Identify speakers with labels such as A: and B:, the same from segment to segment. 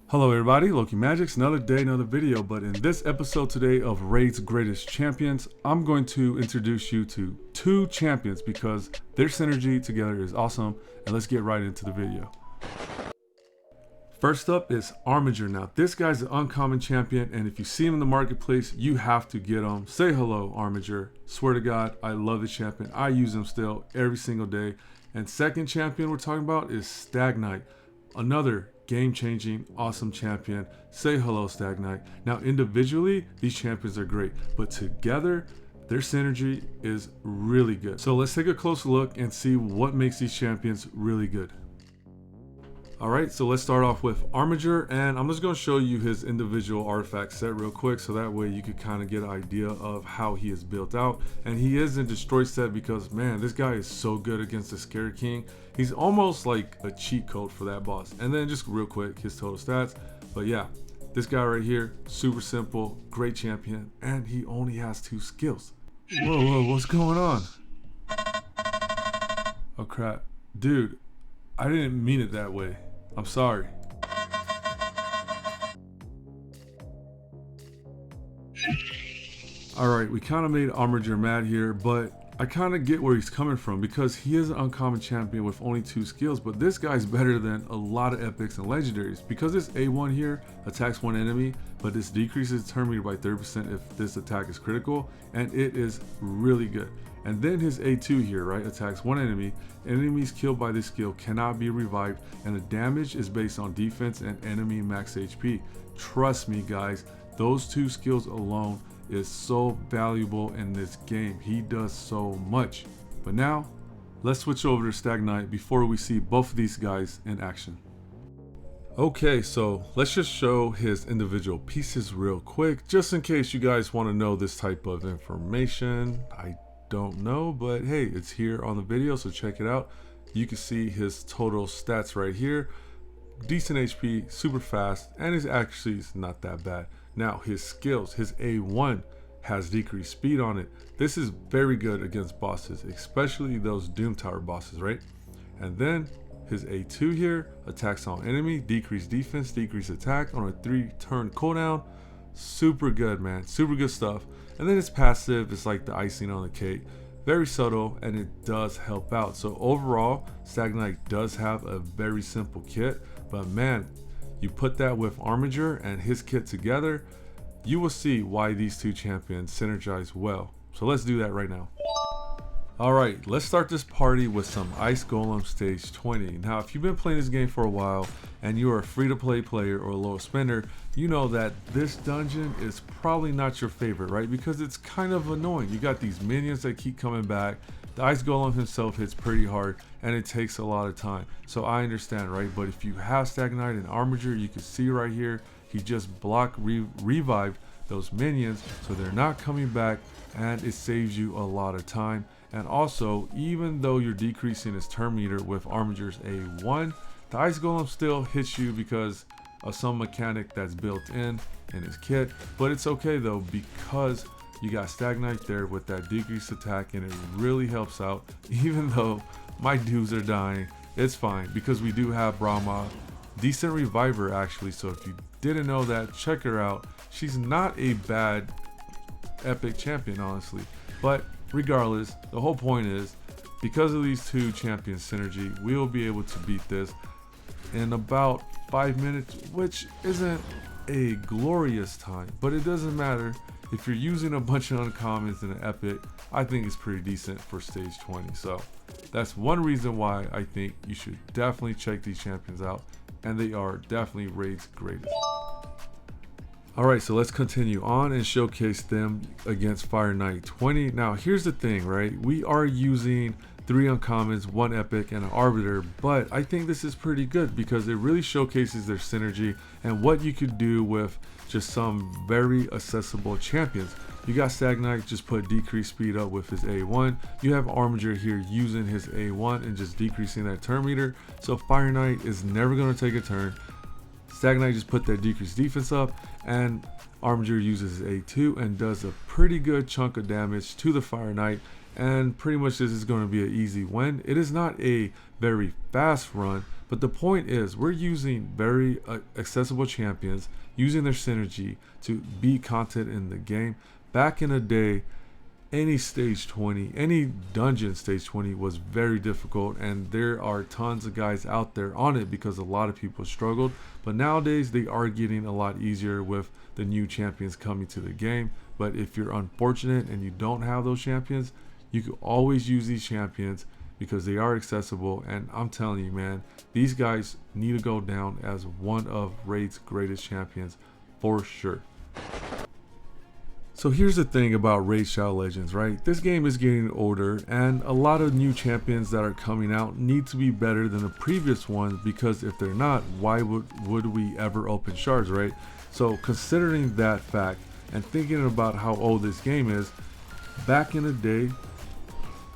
A: Hello everybody, Loki Magics, another day, another video, but in this episode today of Raid's Greatest Champions, I'm going to introduce you to two champions because their synergy together is awesome, and let's get right into the video. First up is Armiger. Now this guy's an uncommon champion, and if you see him in the marketplace, you have to get him. Say hello, Armiger. Swear to God, I love the champion. I use him still every single day. And second champion we're talking about is Stag Knight, another game-changing, awesome champion. Say hello, Stag Knight. Now, individually, these champions are great, but together, their synergy is really good. So let's take a closer look and see what makes these champions really good. All right, so let's start off with Armiger, and I'm just going to show you his individual artifact set real quick, so that way you could kind of get an idea of how he is built out. And he is in Destroy set because, man, this guy is so good against the Scared King. He's almost like a cheat code for that boss. And then just real quick, his total stats. But yeah, this guy right here, super simple, great champion, and he only has 2 skills. Whoa, what's going on? Oh crap, dude, I didn't mean it that way. I'm sorry. Alright, we kind of made Armiger mad here, but I kind of get where he's coming from because he is an uncommon champion with only 2 skills, but this guy's better than a lot of epics and legendaries because this A1 here attacks one enemy, but this decreases turn meter by 30% if this attack is critical, and it is really good. And then his A2 here, right, attacks one enemy. Enemies killed by this skill cannot be revived, and the damage is based on defense and enemy max HP. Trust me, guys, those 2 skills alone is so valuable in this game. He does so much. But now, let's switch over to Stag Knight before we see both of these guys in action. Okay, so let's just show his individual pieces real quick, just in case you guys want to know this type of information. I don't know, but hey, it's here on the video, so check it out. You can see his total stats right here. Decent HP, super fast, and his actually is not that bad. Now his skills, his A1 has decreased speed on it. This is very good against bosses, especially those Doom Tower bosses, right? And then his A2 here attacks on enemy, decreased defense, decreased attack on a 3-turn cooldown. Super good, man, super good stuff. And then his passive is like the icing on the cake. Very subtle, and it does help out. So overall, Stag Knight does have a very simple kit, but man, you put that with Armiger and his kit together, you will see why these 2 champions synergize well. So let's do that right now. Alright, let's start this party with some Ice Golem Stage 20. Now, if you've been playing this game for a while and you are a free-to-play player or a low spender, you know that this dungeon is probably not your favorite, right? Because it's kind of annoying. You got these minions that keep coming back. The Ice Golem himself hits pretty hard and it takes a lot of time. So I understand, right? But if you have Stag Knight and Armiger, you can see right here, he just revived those minions so they're not coming back, and it saves you a lot of time. And also, even though you're decreasing his turn meter with Armiger's A1, the Ice Golem still hits you because of some mechanic that's built in his kit. But it's okay though, because you got Stag Knight there with that decreased attack, and it really helps out. Even though my dudes are dying, it's fine because we do have Brahma, decent reviver actually. So if you didn't know that, check her out. She's not a bad epic champion, honestly. But regardless, the whole point is, because of these 2 champions synergy, we will be able to beat this in about 5 minutes, which isn't a glorious time, but it doesn't matter. If you're using a bunch of uncommons in an epic, I think it's pretty decent for stage 20. So that's one reason why I think you should definitely check these champions out, and they are definitely Raid's greatest. Alright, so let's continue on and showcase them against Fire Knight 20. Now here's the thing, right? We are using 3 uncommons, 1 epic, and an arbiter, but I think this is pretty good because it really showcases their synergy and what you could do with just some very accessible champions. You got Stag Knight, just put decreased speed up with his A1. You have Armiger here using his A1 and just decreasing that turn meter. So Fire Knight is never going to take a turn. Stag Knight just put that decreased defense up, and Armiger uses his A2 and does a pretty good chunk of damage to the Fire Knight, and pretty much this is going to be an easy win. It is not a very fast run, But the point is, we're using very accessible champions, using their synergy to beat content in the game. Back in the day, any stage 20, any dungeon stage 20 was very difficult, and there are tons of guys out there on it because a lot of people struggled. But nowadays they are getting a lot easier with the new champions coming to the game. But if you're unfortunate and you don't have those champions, you can always use these champions because they are accessible. And I'm telling you, man, these guys need to go down as one of Raid's greatest champions for sure. So here's the thing about Raid Shadow Legends, right? This game is getting older, and a lot of new champions that are coming out need to be better than the previous ones, because if they're not, why would we ever open shards, right? So considering that fact and thinking about how old this game is, back in the day,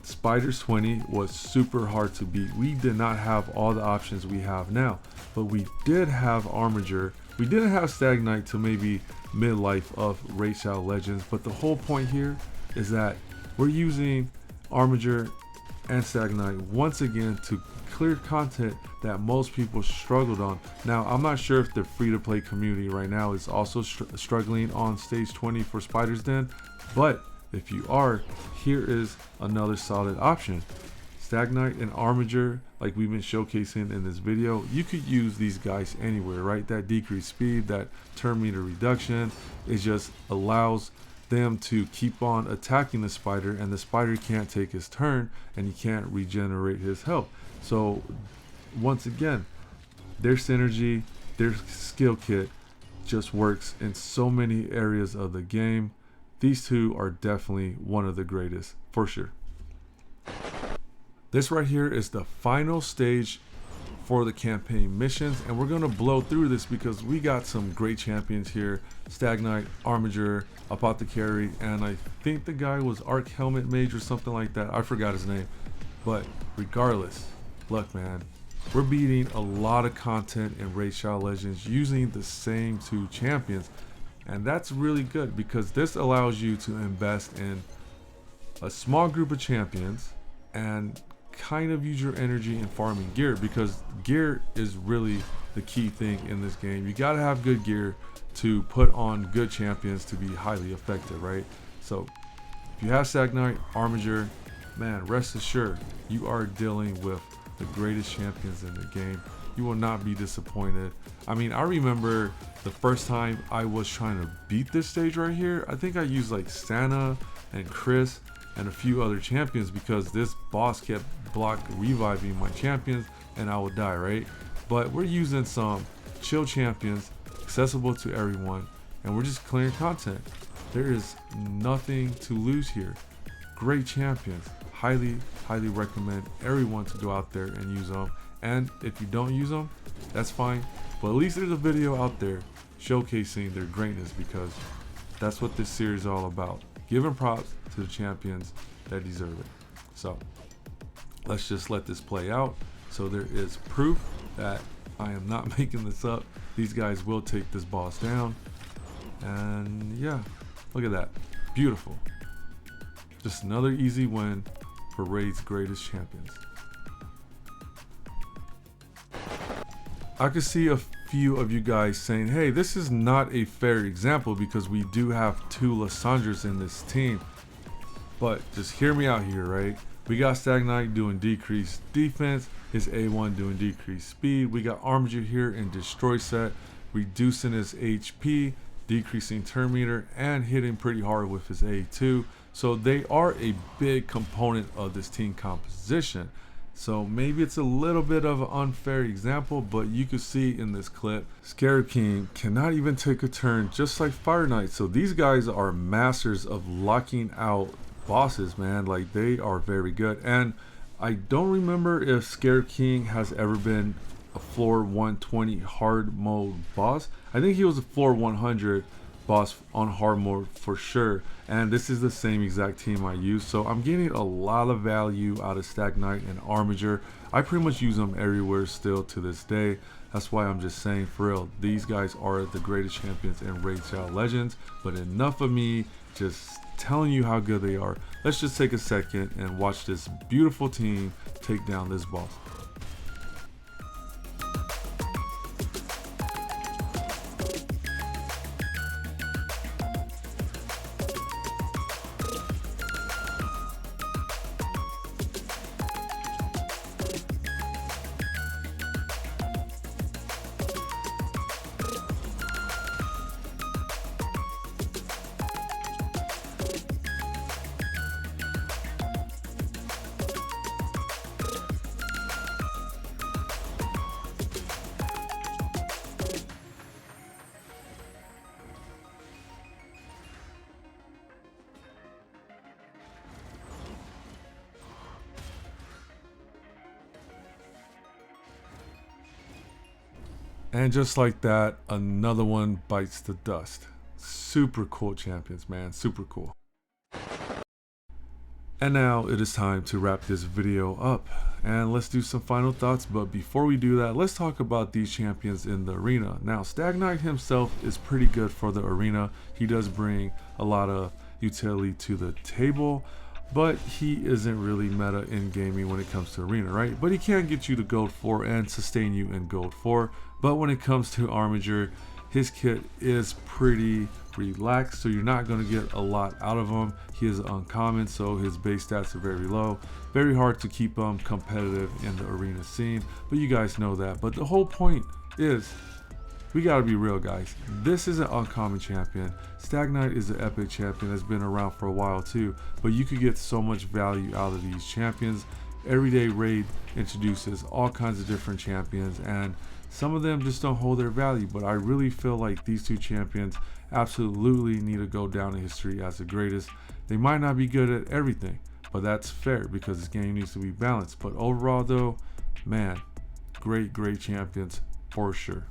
A: Spiders 20 was super hard to beat. We did not have all the options we have now, but we did have Armiger. We didn't have Stag Knight till maybe midlife of Raid Shadow Legends, but the whole point here is that we're using Armiger and Stag Knight once again to clear content that most people struggled on. Now, I'm not sure if the free-to-play community right now is also struggling on stage 20 for Spider's Den, but if you are, here is another solid option. Stag Knight and Armiger, like we've been showcasing in this video, you could use these guys anywhere, right? That decreased speed, that turn meter reduction, it just allows them to keep on attacking the spider, and the spider can't take his turn and he can't regenerate his health. So once again, their synergy, their skill kit just works in so many areas of the game. These two are definitely one of the greatest for sure. This right here is the final stage for the campaign missions, and we're gonna blow through this because we got some great champions here. Stag Knight, Armiger, Apothecary, and I think the guy was Arc Helmet Mage or something like that. I forgot his name. But regardless, look, man, we're beating a lot of content in Raid Shadow Legends using the same two champions, and that's really good because this allows you to invest in a small group of champions and kind of use your energy in farming gear, because gear is really the key thing in this game. You got to have good gear to put on good champions to be highly effective, right? So if you have Stag Knight, Armiger, man, rest assured you are dealing with the greatest champions in the game. You will not be disappointed. I mean, I remember the first time I was trying to beat this stage right here, I think I used like Santa and Chris and a few other champions because this boss kept reviving my champions and I would die, right? But we're using some chill champions, accessible to everyone, and we're just clearing content. There is nothing to lose here. Great champions. Highly recommend everyone to go out there and use them. And if you don't use them, that's fine. But at least there's a video out there showcasing their greatness, because that's what this series is all about. Giving props to the champions that deserve it. So let's just let this play out. So there is proof that I am not making this up. These guys will take this boss down. And yeah, look at that. Beautiful. Just another easy win for Raid's greatest champions. I could see a few of you guys saying, hey, this is not a fair example because we do have two Lissandras in this team. But just hear me out here, right? We got Stag Knight doing decreased defense, his A1 doing decreased speed. We got Armiger here in Destroy Set, reducing his HP, decreasing turn meter, and hitting pretty hard with his A2. So they are a big component of this team composition. So maybe it's a little bit of an unfair example, but you can see in this clip, Scarab King cannot even take a turn, just like Fire Knight. So these guys are masters of locking out bosses, man. Like, they are very good. And I don't remember if Scarab King has ever been a floor 120 hard mode boss. I think he was a floor 100 boss on hard mode for sure, and this is the same exact team I use, so I'm getting a lot of value out of Stag Knight and Armiger. I pretty much use them everywhere still to this day. That's why I'm just saying, for real, these guys are the greatest champions in Raid Shadow Legends. But enough of me just telling you how good they are. Let's just take a second and watch this beautiful team take down this boss. And just like that, another one bites the dust. Super cool champions, man, super cool. And now it is time to wrap this video up and let's do some final thoughts. But before we do that, let's talk about these champions in the arena. Now, Stag Knight himself is pretty good for the arena. He does bring a lot of utility to the table, but he isn't really meta in gaming when it comes to arena, right? But he can get you to gold 4 and sustain you in gold 4. But when it comes to Armiger, his kit is pretty relaxed, so you're not going to get a lot out of him. He is uncommon, so his base stats are very low. Very hard to keep him competitive in the arena scene, but you guys know that. But the whole point is, we gotta be real, guys. This is an uncommon champion. Stag Knight is an epic champion that's been around for a while too, but you could get so much value out of these champions. Everyday Raid introduces all kinds of different champions, and some of them just don't hold their value, but I really feel like these two champions absolutely need to go down in history as the greatest. They might not be good at everything, but that's fair because this game needs to be balanced. But overall though, man, great champions for sure.